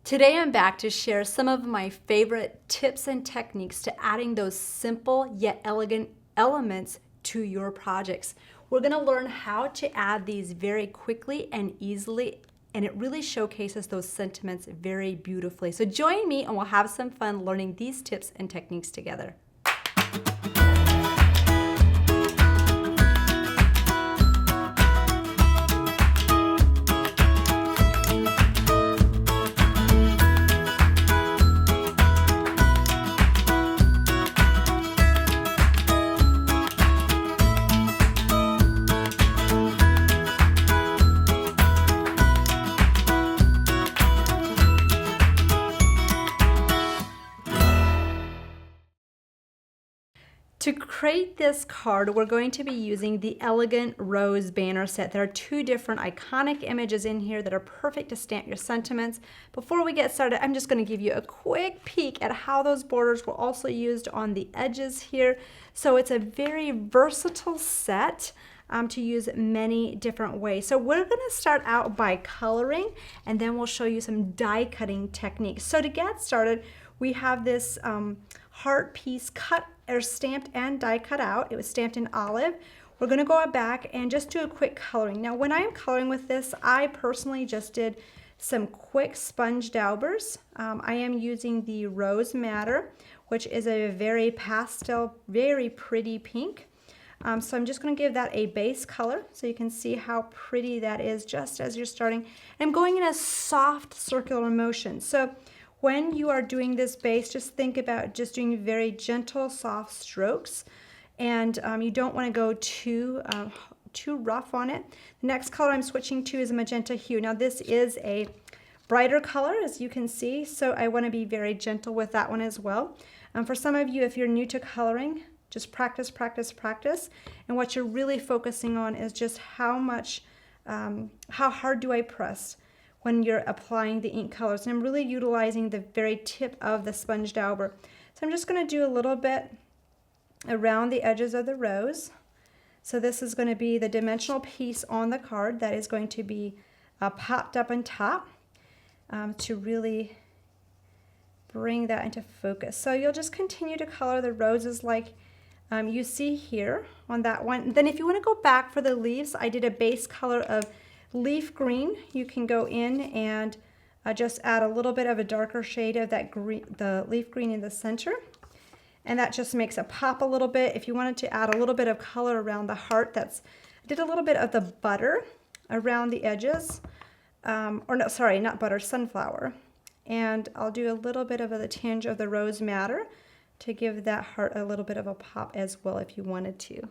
Today I'm back to share some of my favorite tips and techniques to adding those simple yet elegant elements to your projects. We're going to learn how to add these very quickly and easily, and it really showcases those sentiments very beautifully. So join me and we'll have some fun learning these tips and techniques together. To create this card, we're going to be using the Elegant Rose banner set. There are two different iconic images in here that are perfect to stamp your sentiments. Before we get started, I'm just going to give you a quick peek at how those borders were also used on the edges here. So it's a very versatile set to use many different ways. So we're going to start out by coloring, and then we'll show you some die cutting techniques. So to get started, we have this heart piece cut or stamped and die cut out. It was stamped in olive. We're going to go back and just do a quick coloring. Now when I'm coloring with this, I personally just did some quick sponge daubers. I am using the Rose Madder, which is a very pastel, very pretty pink. So I'm just going to give that a base color so you can see how pretty that is just as you're starting. I'm going in a soft circular motion. So when you are doing this base, just think about just doing very gentle, soft strokes, and you don't want to go too rough on it. The next color I'm switching to is a magenta hue. Now this is a brighter color, as you can see, so I want to be very gentle with that one as well. For some of you, if you're new to coloring, just practice, practice, practice, and what you're really focusing on is just how hard do I press when you're applying the ink colors. And I'm really utilizing the very tip of the sponge dauber. So I'm just going to do a little bit around the edges of the rose. So this is going to be the dimensional piece on the card that is going to be popped up on top to really bring that into focus. So you'll just continue to color the roses like you see here on that one. Then if you want to go back for the leaves, I did a base color of leaf green. You can go in and just add a little bit of a darker shade of that green, the leaf green in the center, and that just makes it pop a little bit. If you wanted to add a little bit of color around the heart, I did a little bit of the butter around the edges, or no, sorry, not butter, sunflower, and I'll do a little bit of the tinge of the Rose Madder to give that heart a little bit of a pop as well if you wanted to.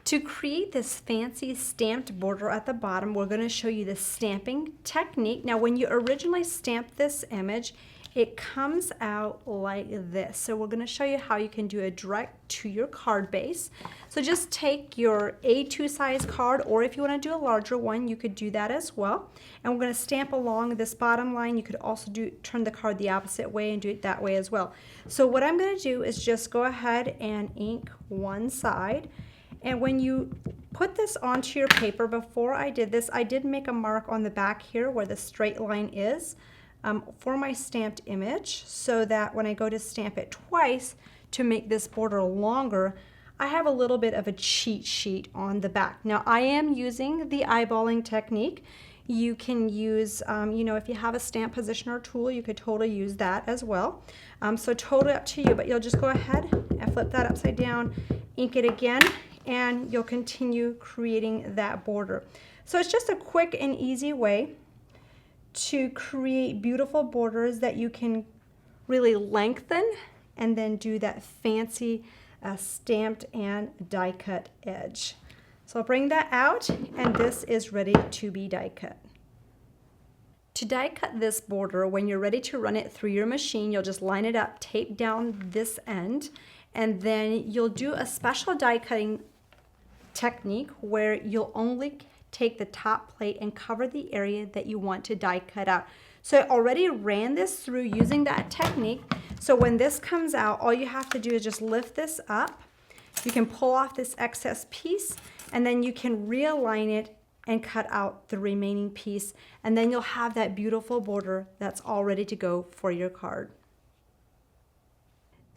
To create this fancy stamped border at the bottom, we're going to show you the stamping technique. Now when you originally stamped this image, it comes out like this. So we're going to show you how you can do it direct to your card base. So just take your A2 size card, or if you want to do a larger one, you could do that as well. And we're going to stamp along this bottom line. You could also turn the card the opposite way and do it that way as well. So what I'm going to do is just go ahead and ink one side. And when you put this onto your paper, before I did this, I did make a mark on the back here where the straight line is for my stamped image, so that when I go to stamp it twice to make this border longer, I have a little bit of a cheat sheet on the back. Now I am using the eyeballing technique. You can use, if you have a stamp positioner tool, you could totally use that as well. So totally up to you, but you'll just go ahead and flip that upside down, ink it again, and you'll continue creating that border. So it's just a quick and easy way to create beautiful borders that you can really lengthen and then do that fancy stamped and die cut edge. So I'll bring that out, and this is ready to be die cut. To die cut this border, when you're ready to run it through your machine, you'll just line it up, tape down this end, and then you'll do a special die cutting technique where you'll only take the top plate and cover the area that you want to die cut out. So I already ran this through using that technique. So when this comes out, all you have to do is just lift this up. You can pull off this excess piece, and then you can realign it and cut out the remaining piece, and then you'll have that beautiful border that's all ready to go for your card.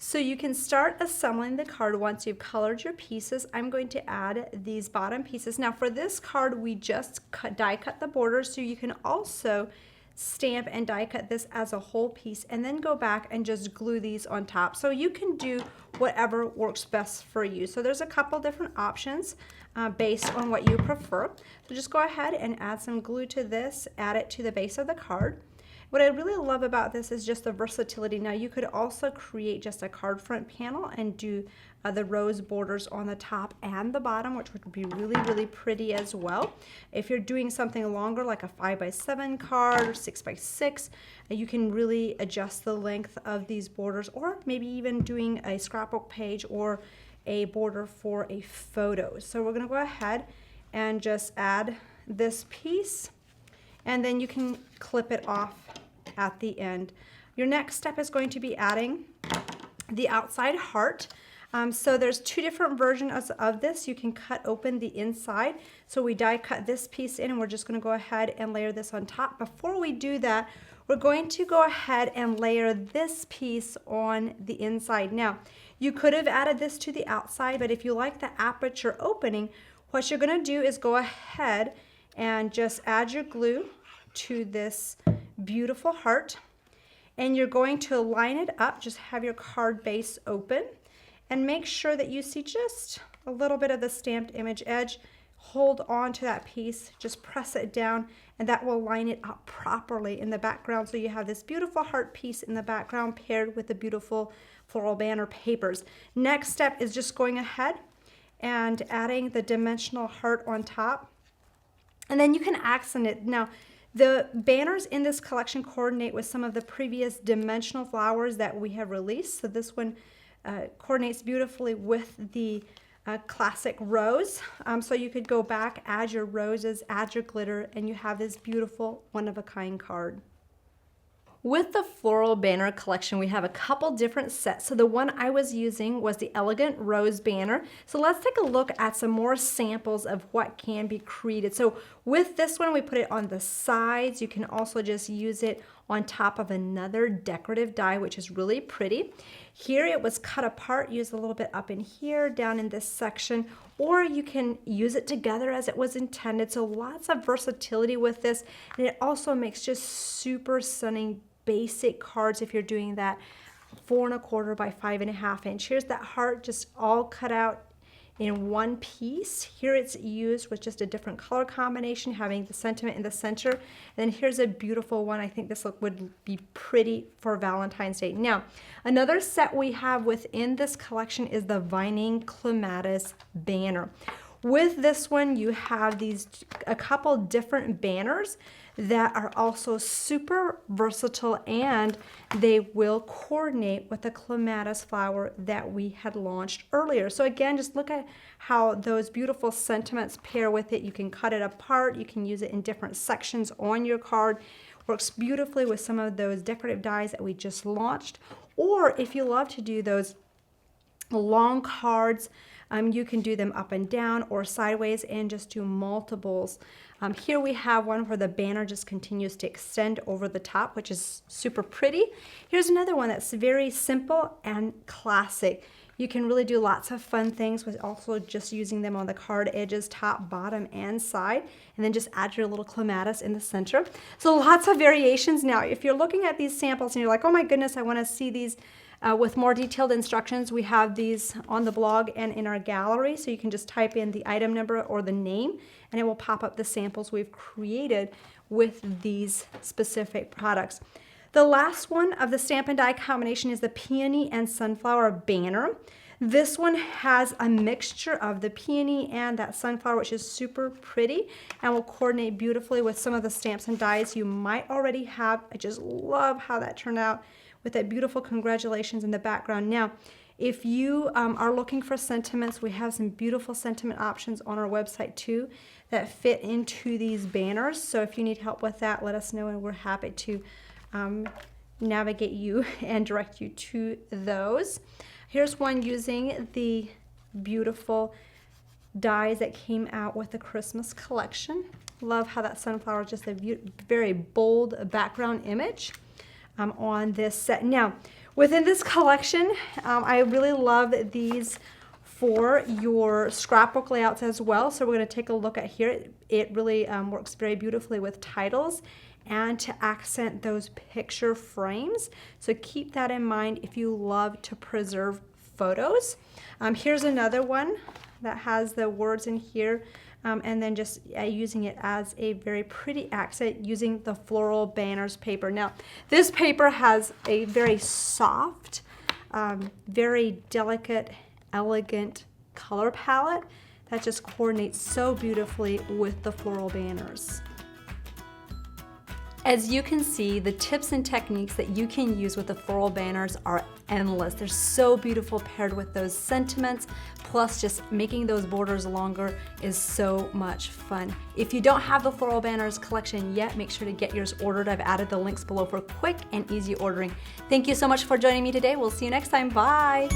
So you can start assembling the card once you've colored your pieces. I'm going to add these bottom pieces. Now for this card, we just die cut the border, so you can also stamp and die cut this as a whole piece and then go back and just glue these on top. So you can do whatever works best for you. So there's a couple different options based on what you prefer. So just go ahead and add some glue to this, add it to the base of the card. What I really love about this is just the versatility. Now you could also create just a card front panel and do the rose borders on the top and the bottom, which would be really, really pretty as well. If you're doing something longer like a 5x7 card or 6x6, you can really adjust the length of these borders, or maybe even doing a scrapbook page or a border for a photo. So we're gonna go ahead and just add this piece, and then you can clip it off at the end. Your next step is going to be adding the outside heart. So there's two different versions of this. You can cut open the inside. So we die cut this piece in, and we're just going to go ahead and layer this on top. Before we do that, we're going to go ahead and layer this piece on the inside. Now, you could have added this to the outside, but if you like the aperture opening, what you're going to do is go ahead and just add your glue to this beautiful heart, and you're going to line it up. Just have your card base open and make sure that you see just a little bit of the stamped image edge. Hold on to that piece, just press it down, and that will line it up properly in the background, so you have this beautiful heart piece in the background paired with the beautiful floral banner papers. Next step is just going ahead and adding the dimensional heart on top, and then you can accent it. Now, the banners in this collection coordinate with some of the previous dimensional flowers that we have released. So this one coordinates beautifully with the classic rose. So you could go back, add your roses, add your glitter, and you have this beautiful one-of-a-kind card. With the floral banner collection, we have a couple different sets. So the one I was using was the Elegant Rose banner. So let's take a look at some more samples of what can be created. So with this one, we put it on the sides. You can also just use it on top of another decorative die, which is really pretty. Here it was cut apart, used a little bit up in here, down in this section, or you can use it together as it was intended. So lots of versatility with this, and it also makes just super stunning basic cards if you're doing that 4 1/4 by 5 1/2 inch. Here's that heart just all cut out in one piece. Here it's used with just a different color combination, having the sentiment in the center. And then here's a beautiful one. I think this look would be pretty for Valentine's Day. Now, another set we have within this collection is the Vining Clematis banner. With this one, you have a couple different banners that are also super versatile, and they will coordinate with the clematis flower that we had launched earlier. So again, just look at how those beautiful sentiments pair with it. You can cut it apart. You can use it in different sections on your card. Works beautifully with some of those decorative dies that we just launched. Or if you love to do those long cards, you can do them up and down or sideways and just do multiples. Here we have one where the banner just continues to extend over the top, which is super pretty. Here's another one that's very simple and classic. You can really do lots of fun things with also just using them on the card edges, top, bottom, and side, and then just add your little clematis in the center. So lots of variations. Now, if you're looking at these samples and you're like, oh my goodness, I want to see these with more detailed instructions, we have these on the blog and in our gallery, so you can just type in the item number or the name, and it will pop up the samples we've created with these specific products. The last one of the stamp and die combination is the Peony and Sunflower banner. This one has a mixture of the peony and that sunflower, which is super pretty and will coordinate beautifully with some of the stamps and dies you might already have. I just love how that turned out with that beautiful congratulations in the background. Now, if you are looking for sentiments, we have some beautiful sentiment options on our website too that fit into these banners. So if you need help with that, let us know, and we're happy to navigate you and direct you to those. Here's one using the beautiful dies that came out with the Christmas collection. Love how that sunflower is just a very bold background image on this set. Now, within this collection, I really love these for your scrapbook layouts as well. So we're going to take a look at here. It really works very beautifully with titles and to accent those picture frames. So keep that in mind if you love to preserve photos. Here's another one that has the words in here, and then just using it as a very pretty accent using the Floral Banners paper. Now, this paper has a very soft, very delicate, elegant color palette that just coordinates so beautifully with the floral banners. As you can see, the tips and techniques that you can use with the floral banners are endless. They're so beautiful paired with those sentiments, plus just making those borders longer is so much fun. If you don't have the floral banners collection yet, make sure to get yours ordered. I've added the links below for quick and easy ordering. Thank you so much for joining me today. We'll see you next time. Bye.